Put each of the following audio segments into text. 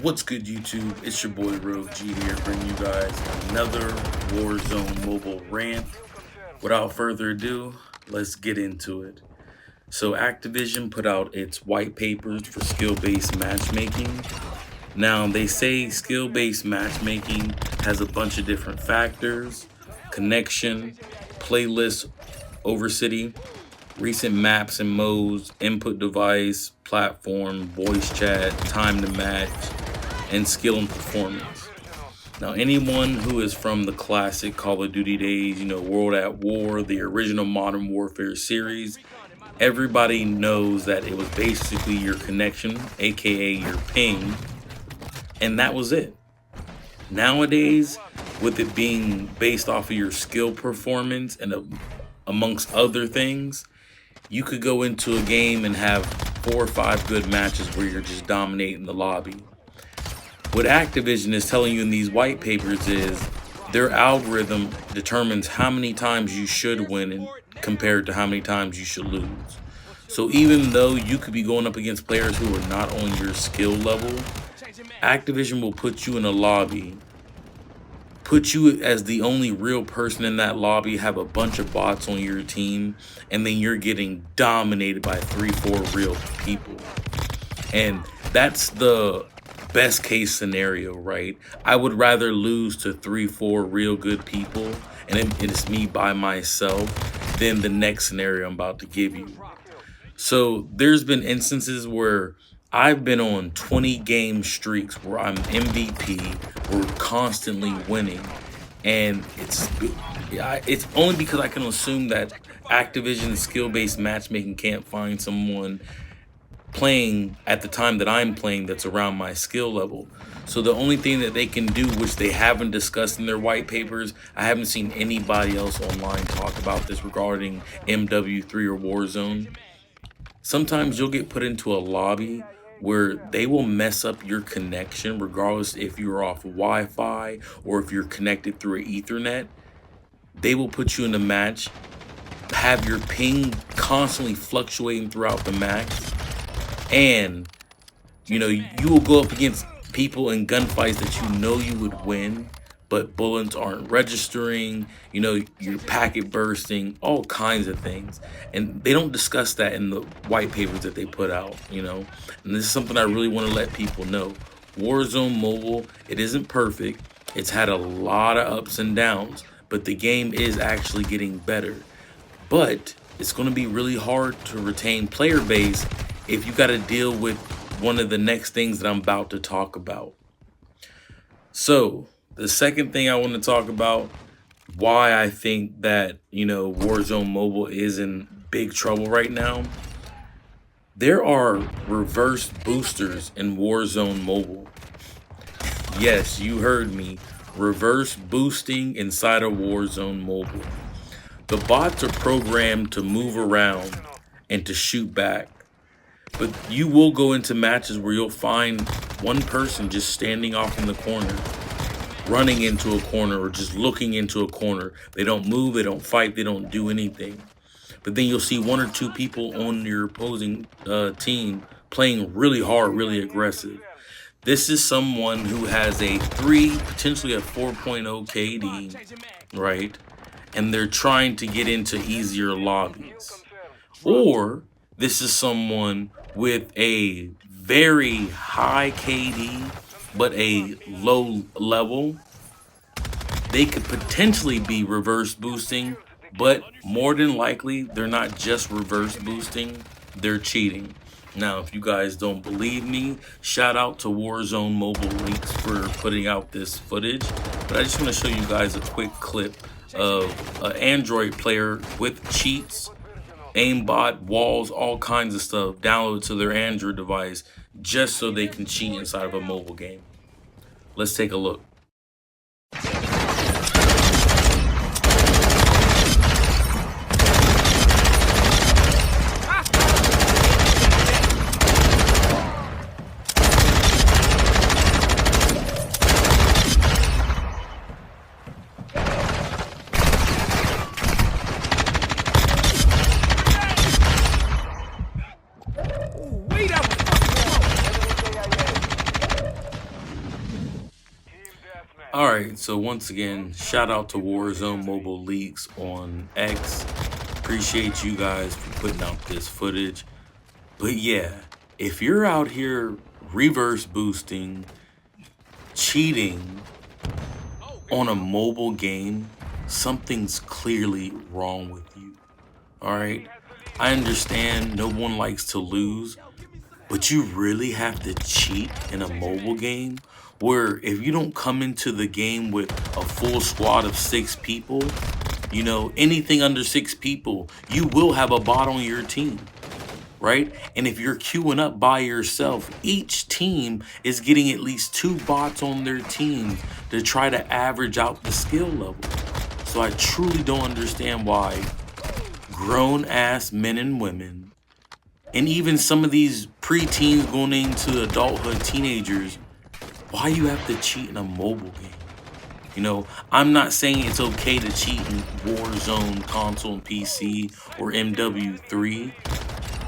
What's good, YouTube? It's your boy Rogue G here, bringing you guys another Warzone mobile rant. Without further ado, let's get into it. So Activision put out its white papers for skill-based matchmaking. Now, they say skill-based matchmaking has a bunch of different factors: connection, playlist, overcity, recent maps and modes, input device, platform, voice chat, time to match, and skill and performance. Now, anyone who is from the classic Call of Duty days, World at War, the original Modern Warfare series, everybody knows that it was basically your connection, aka your ping, and that was it. Nowadays, with it being based off of your skill performance and amongst other things, you could go into a game and have 4 or 5 good matches where you're just dominating the lobby. What Activision is telling you in these white papers is their algorithm determines how many times you should win compared to how many times you should lose. So even though you could be going up against players who are not on your skill level, Activision will put you in a lobby, put you as the only real person in that lobby, have a bunch of bots on your team, and then you're getting dominated by 3-4 real people. And that's the best case scenario, right? I would rather lose to 3-4 real good people, and it's me by myself, than the next scenario I'm about to give you. So there's been instances where I've been on 20 game streaks where I'm MVP, we're constantly winning, and it's only because I can assume that Activision skill-based matchmaking can't find someone playing at the time that I'm playing that's around my skill level. So the only thing that they can do, which they haven't discussed in their white papers, I haven't seen anybody else online talk about this regarding MW3 or Warzone. Sometimes you'll get put into a lobby where they will mess up your connection regardless if you're off Wi-Fi or if you're connected through an Ethernet. They will put you in a match, have your ping constantly fluctuating throughout the match, and you will go up against people in gunfights that you would win, but bullets aren't registering, your packet bursting, all kinds of things. And they don't discuss that in the white papers that they put out, and this is something I really want to let people know. Warzone Mobile, it isn't perfect. It's had a lot of ups and downs, but the game is actually getting better. But it's going to be really hard to retain player base if you got to deal with one of the next things that I'm about to talk about. So the second thing I want to talk about, why I think that, Warzone Mobile is in big trouble right now. There are reverse boosters in Warzone Mobile. Yes, you heard me. Reverse boosting inside of Warzone Mobile. The bots are programmed to move around and to shoot back. But you will go into matches where you'll find one person just standing off in the corner, running into a corner, or just looking into a corner. They don't move, they don't fight, they don't do anything. But then you'll see 1 or 2 people on your opposing team playing really hard, really aggressive. This is someone who has a 3, potentially a 4.0 KD, right? And they're trying to get into easier lobbies. Or this is someone with a very high KD, but a low level. They could potentially be reverse boosting, but more than likely, they're not just reverse boosting, they're cheating. Now, if you guys don't believe me, shout out to Warzone Mobile Leaks for putting out this footage. But I just want to show you guys a quick clip of an Android player with cheats, aimbot, walls, all kinds of stuff downloaded to their Android device just so they can cheat inside of a mobile game. Let's take a look. All right, so once again, shout out to Warzone Mobile Leaks on X. Appreciate you guys for putting out this footage. But yeah, if you're out here reverse boosting, cheating on a mobile game, something's clearly wrong with you. All right, I understand no one likes to lose, but you really have to cheat in a mobile game where if you don't come into the game with a full squad of 6 people, you know, anything under 6 people, you will have a bot on your team, right? And if you're queuing up by yourself, each team is getting at least 2 bots on their team to try to average out the skill level. So I truly don't understand why grown-ass men and women, and even some of these preteens going into adulthood, teenagers, why you have to cheat in a mobile game? You know, I'm not saying it's okay to cheat in Warzone, console, and PC, or MW3,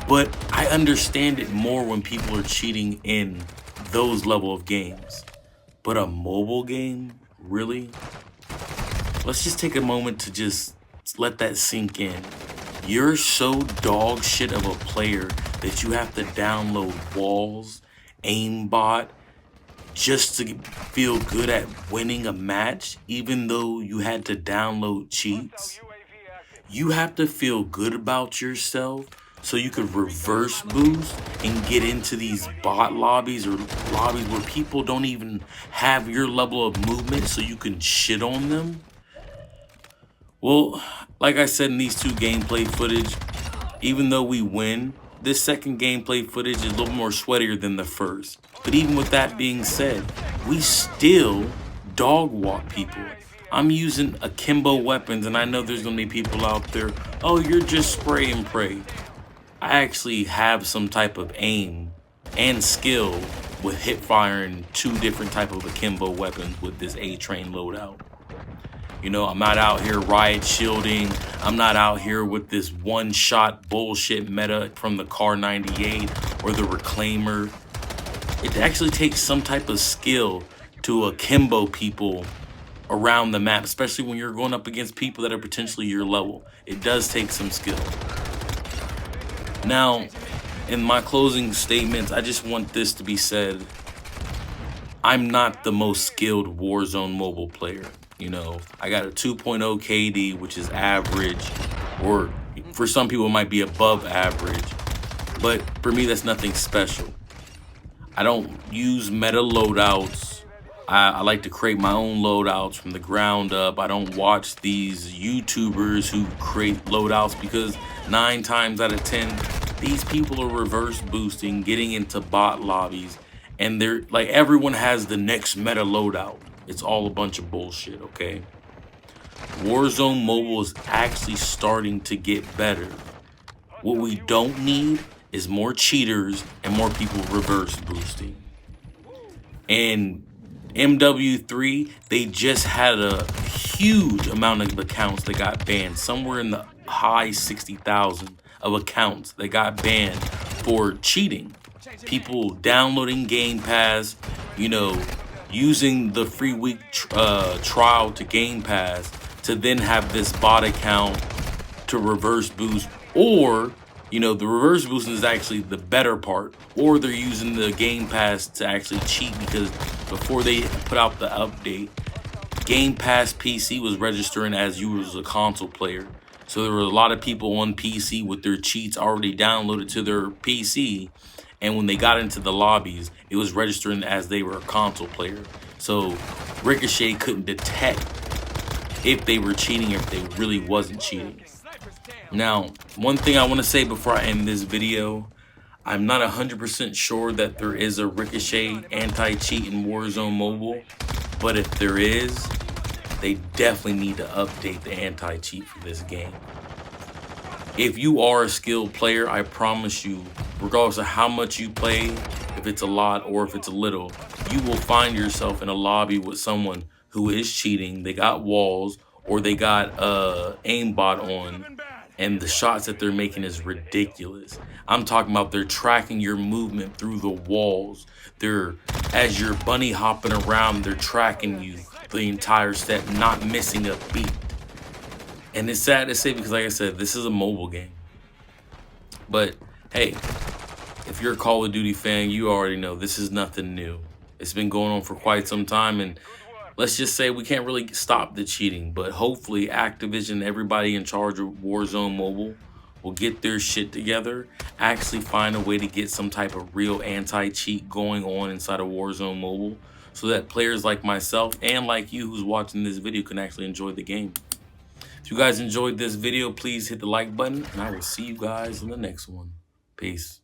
but I understand it more when people are cheating in those level of games. But a mobile game? Really? Let's just take a moment to just let that sink in. You're so dog shit of a player that you have to download walls, aimbot, just to feel good at winning a match, even though you had to download cheats. You have to feel good about yourself so you could reverse boost and get into these bot lobbies or lobbies where people don't even have your level of movement so you can shit on them. Well, like I said in these 2 gameplay footage, even though we win, this second gameplay footage is a little more sweatier than the first. But even with that being said, we still dog walk people. I'm using akimbo weapons, and I know there's gonna be people out there, oh, you're just spray and pray. I actually have some type of aim and skill with hip firing 2 different type of akimbo weapons with this A-Train loadout. You know, I'm not out here riot shielding. I'm not out here with this one-shot bullshit meta from the Car 98 or the Reclaimer. It actually takes some type of skill to akimbo people around the map, especially when you're going up against people that are potentially your level. It does take some skill. Now, in my closing statements, I just want this to be said. I'm not the most skilled Warzone mobile player. You know, I got a 2.0 KD, which is average, or for some people it might be above average, but for me that's nothing special. I don't use meta loadouts. I like to create my own loadouts from the ground up. I don't watch these YouTubers who create loadouts because 9 times out of 10, these people are reverse boosting, getting into bot lobbies, and they're like, everyone has the next meta loadout. It's all a bunch of bullshit, okay? Warzone Mobile is actually starting to get better. What we don't need is more cheaters and more people reverse boosting. And MW3, they just had a huge amount of accounts that got banned. Somewhere in the high 60,000 of accounts that got banned for cheating. People downloading Game Pass, you know, using the free week trial to Game Pass to then have this bot account to reverse boost, or you know, the reverse boosting is actually the better part, or they're using the Game Pass to actually cheat because before they put out the update, Game Pass PC was registering as you was a console player. So there were a lot of people on PC with their cheats already downloaded to their PC, and when they got into the lobbies, it was registering as they were a console player. So Ricochet couldn't detect if they were cheating or if they really wasn't cheating. Now, one thing I want to say before I end this video, I'm not 100% sure that there is a Ricochet anti-cheat in Warzone Mobile, but if there is, they definitely need to update the anti-cheat for this game. If you are a skilled player, I promise you, regardless of how much you play, if it's a lot or if it's a little, you will find yourself in a lobby with someone who is cheating. They got walls or they got aimbot on, and the shots that they're making is ridiculous. I'm talking about they're tracking your movement through the walls. They're, as you're bunny hopping around, they're tracking you the entire step, not missing a beat. And it's sad to say because, like I said, this is a mobile game. But hey, if you're a Call of Duty fan, you already know this is nothing new. It's been going on for quite some time, and let's just say we can't really stop the cheating. But hopefully Activision, everybody in charge of Warzone Mobile, will get their shit together, actually find a way to get some type of real anti-cheat going on inside of Warzone Mobile, so that players like myself and like you who's watching this video can actually enjoy the game. If you guys enjoyed this video, please hit the like button, and I will see you guys in the next one. Peace.